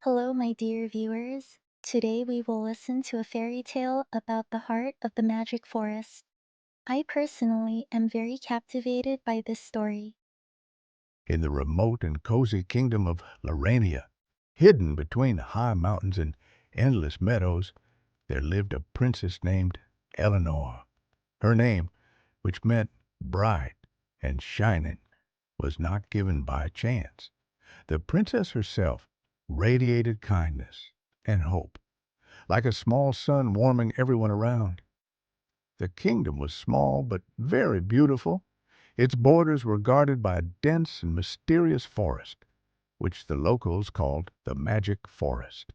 Hello, my dear viewers. Today we will listen to a fairy tale about the heart of the magic forest. I personally am very captivated by this story. In the remote and cozy kingdom of Lirania, hidden between high mountains and endless meadows, there lived a princess named Eleanor. Her name, which meant bright and shining, was not given by chance. The princess herself radiated kindness and hope, like a small sun warming everyone around. The kingdom was small but very beautiful. Its borders were guarded by a dense and mysterious forest, which the locals called the Magic Forest.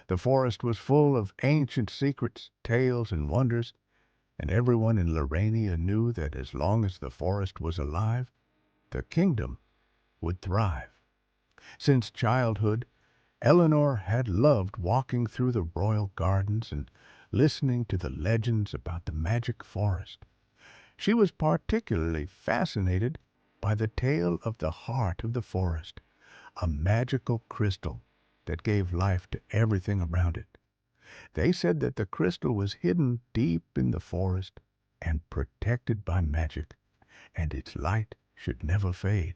The forest was full of ancient secrets, tales, and wonders, and everyone in Lirania knew that as long as the forest was alive, the kingdom would thrive. Since childhood, Eleanor had loved walking through the royal gardens and listening to the legends about the magic forest. She was particularly fascinated by the tale of the heart of the forest, a magical crystal that gave life to everything around it. They said that the crystal was hidden deep in the forest and protected by magic, and its light should never fade.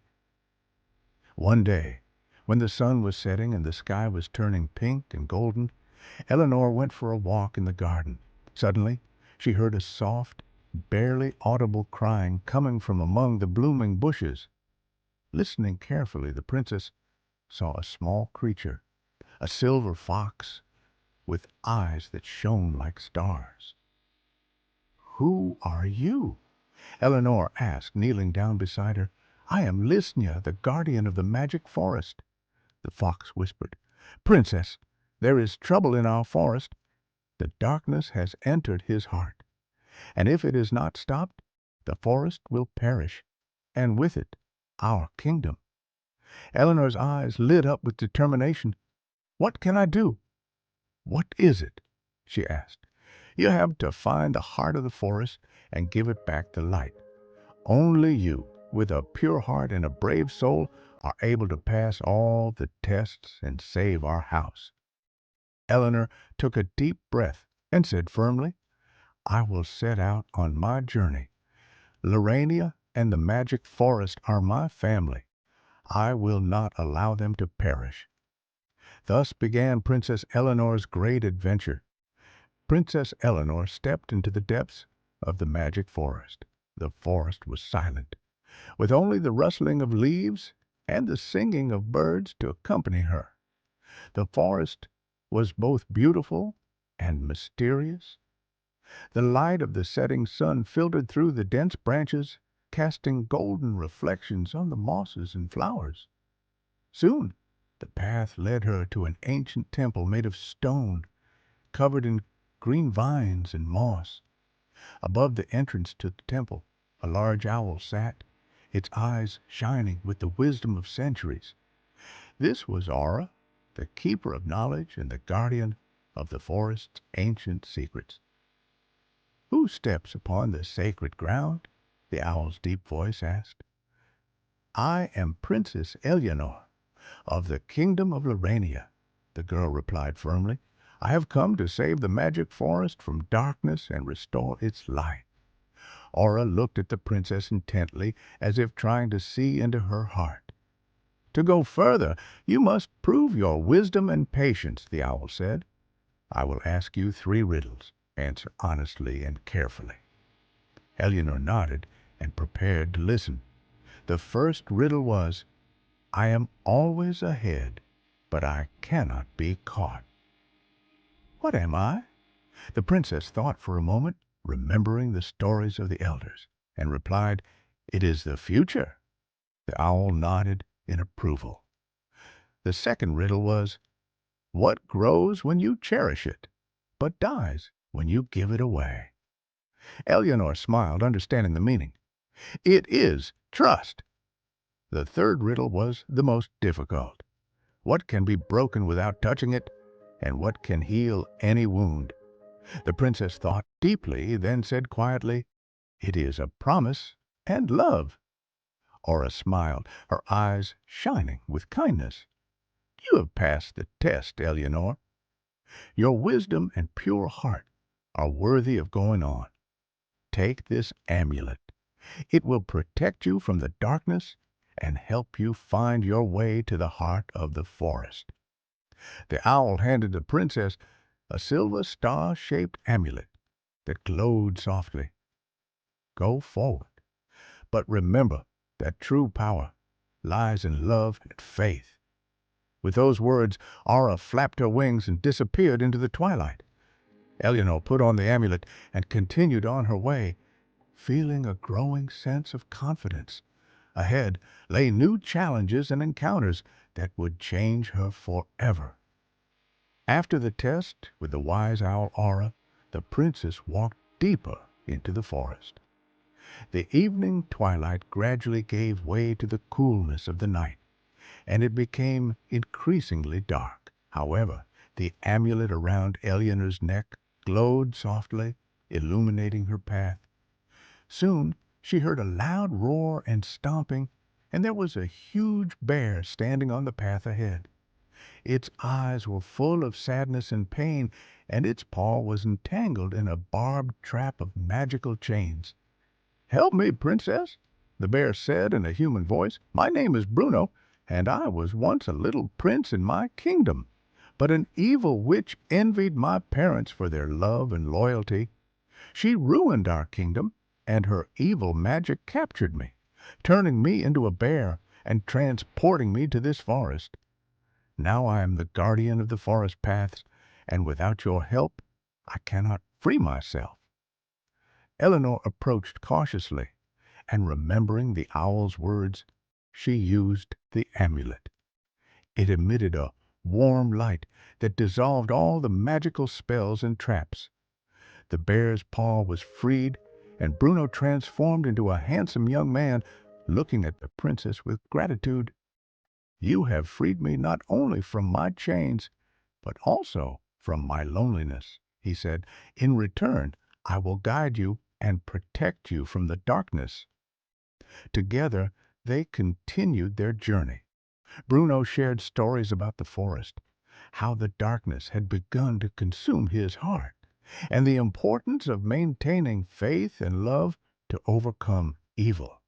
One day, when the sun was setting and the sky was turning pink and golden, Eleanor went for a walk in the garden. Suddenly, she heard a soft, barely audible crying coming from among the blooming bushes. Listening carefully, the princess saw a small creature, a silver fox with eyes that shone like stars. "Who are you?" Eleanor asked, kneeling down beside her. "I am Lisnia, the guardian of the magic forest," the fox whispered. "Princess, there is trouble in our forest. The darkness has entered his heart, and if it is not stopped, the forest will perish, and with it our kingdom." Eleanor's eyes lit up with determination. "What can I do? What is it?" she asked. "You have to find the heart of the forest and give it back the light. Only you, with a pure heart and a brave soul, are able to pass all the tests and save our house." Eleanor took a deep breath and said firmly, "I will set out on my journey. Lirania and the magic forest are my family. I will not allow them to perish." Thus began Princess Eleanor's great adventure. Princess Eleanor stepped into the depths of the magic forest. The forest was silent, with only the rustling of leaves and the singing of birds to accompany her. The forest was both beautiful and mysterious. The light of the setting sun filtered through the dense branches, casting golden reflections on the mosses and flowers. Soon the path led her to an ancient temple made of stone, covered in green vines and moss. Above the entrance to the temple, a large owl sat, its eyes shining with the wisdom of centuries. This was Aura, the keeper of knowledge and the guardian of the forest's ancient secrets. "Who steps upon the sacred ground?" the owl's deep voice asked. "I am Princess Eleanor, of the kingdom of Lirania," the girl replied firmly. "I have come to save the magic forest from darkness and restore its light." Aura looked at the princess intently, as if trying to see into her heart. "To go further, you must prove your wisdom and patience," the owl said. "I will ask you 3 riddles. Answer honestly and carefully." Eleanor nodded and prepared to listen. The first riddle was, "I am always ahead, but I cannot be caught." "What am I?" The princess thought for a moment, remembering the stories of the elders, and replied, "It is the future." The owl nodded in approval. The second riddle was, "What grows when you cherish it, but dies when you give it away?" Eleanor smiled, understanding the meaning. "It is trust." The third riddle was the most difficult. "What can be broken without touching it, and what can heal any wound?" The princess thought deeply, then said quietly, "It is a promise and love." Aura smiled, her eyes shining with kindness. You have passed the test, Eleanor. Your wisdom and pure heart are worthy of going on. Take this amulet. It will protect you from the darkness and help you find your way to the heart of the forest." The owl handed the princess a silver star-shaped amulet that glowed softly. "Go forward, but remember that true power lies in love and faith." With those words, Aura flapped her wings and disappeared into the twilight. Eleanor put on the amulet and continued on her way, feeling a growing sense of confidence. Ahead lay new challenges and encounters that would change her forever. After the test with the wise owl Aura, the princess walked deeper into the forest. The evening twilight gradually gave way to the coolness of the night, and it became increasingly dark. However, the amulet around Eleanor's neck glowed softly, illuminating her path. Soon she heard a loud roar and stomping, and there was a huge bear standing on the path ahead. Its eyes were full of sadness and pain, and its paw was entangled in a barbed trap of magical chains. "Help me, princess," the bear said in a human voice. "My name is Bruno, and I was once a little prince in my kingdom. But an evil witch envied my parents for their love and loyalty. She ruined our kingdom, and her evil magic captured me, turning me into a bear and transporting me to this forest. Now I am the guardian of the forest paths, and without your help I cannot free myself." Eleanor approached cautiously, and remembering the owl's words, she used the amulet. It emitted a warm light that dissolved all the magical spells and traps. The bear's paw was freed, and Bruno transformed into a handsome young man, looking at the princess with gratitude. "You have freed me not only from my chains, but also from my loneliness," he said. "In return, I will guide you and protect you from the darkness." Together, they continued their journey. Bruno shared stories about the forest, how the darkness had begun to consume his heart, and the importance of maintaining faith and love to overcome evil.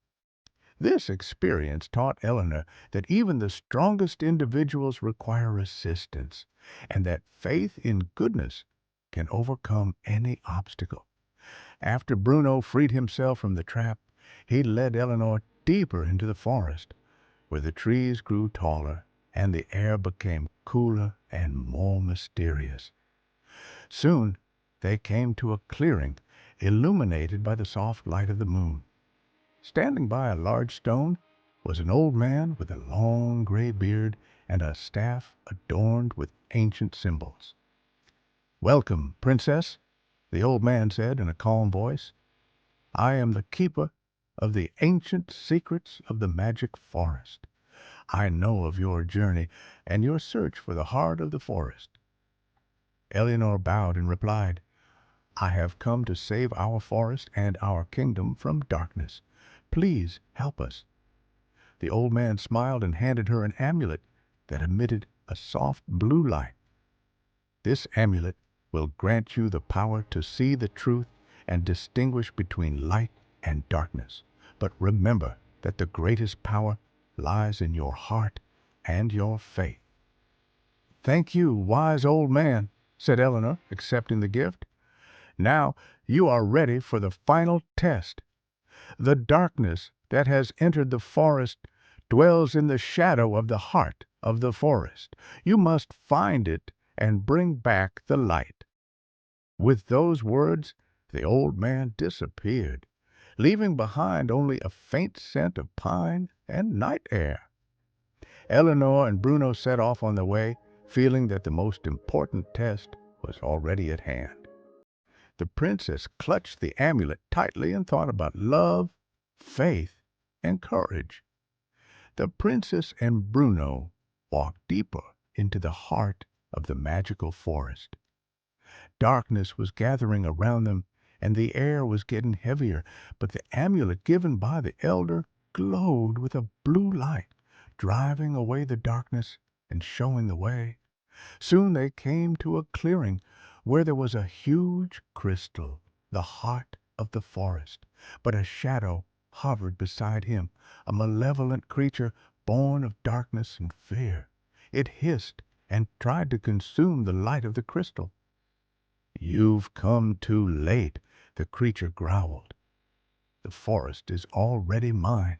This experience taught Eleanor that even the strongest individuals require assistance, and that faith in goodness can overcome any obstacle. After Bruno freed himself from the trap, he led Eleanor deeper into the forest, where the trees grew taller and the air became cooler and more mysterious. Soon they came to a clearing illuminated by the soft light of the moon. Standing by a large stone was an old man with a long gray beard and a staff adorned with ancient symbols. "Welcome, princess," the old man said in a calm voice. "I am the keeper of the ancient secrets of the magic forest. I know of your journey and your search for the heart of the forest." Eleanor bowed and replied, "I have come to save our forest and our kingdom from darkness. Please help us." The old man smiled and handed her an amulet that emitted a soft blue light. "This amulet will grant you the power to see the truth and distinguish between light and darkness. But remember that the greatest power lies in your heart and your faith." "Thank you, wise old man," said Eleanor, accepting the gift. "Now you are ready for the final test. The darkness that has entered the forest dwells in the shadow of the heart of the forest. You must find it and bring back the light." With those words, the old man disappeared, leaving behind only a faint scent of pine and night air. Eleanor and Bruno set off on their way, feeling that the most important test was already at hand. The princess clutched the amulet tightly and thought about love, faith, and courage. The princess and Bruno walked deeper into the heart of the magical forest. Darkness was gathering around them, and the air was getting heavier, but the amulet given by the elder glowed with a blue light, driving away the darkness and showing the way. Soon they came to a clearing where there was a huge crystal, the heart of the forest. But a shadow hovered beside him, a malevolent creature born of darkness and fear. It hissed and tried to consume the light of the crystal. "You've come too late," the creature growled. "The forest is already mine."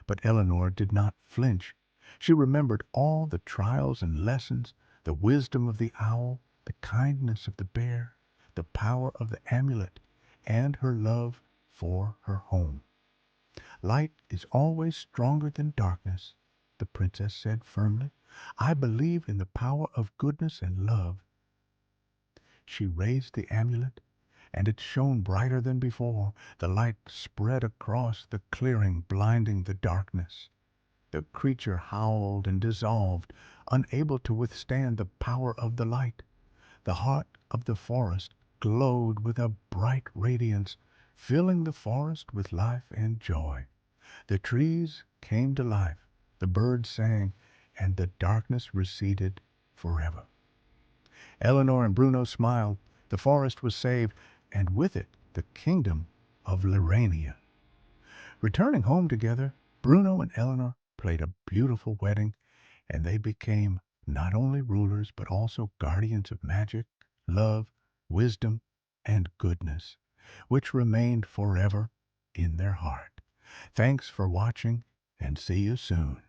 But Eleanor did not flinch. She remembered all the trials and lessons, the wisdom of the owl, the kindness of the bear, the power of the amulet, and her love for her home. "Light is always stronger than darkness," the princess said firmly. "I believe in the power of goodness and love." She raised the amulet, and it shone brighter than before. The light spread across the clearing, blinding the darkness. The creature howled and dissolved, unable to withstand the power of the light. The heart of the forest glowed with a bright radiance, filling the forest with life and joy. The trees came to life, the birds sang, and the darkness receded forever. Eleanor and Bruno smiled. The forest was saved, and with it the kingdom of Lirania. Returning home together, Bruno and Eleanor played a beautiful wedding, and they became not only rulers but also guardians of magic, love, wisdom, and goodness, which remained forever in their heart. Thanks for watching, and see you soon.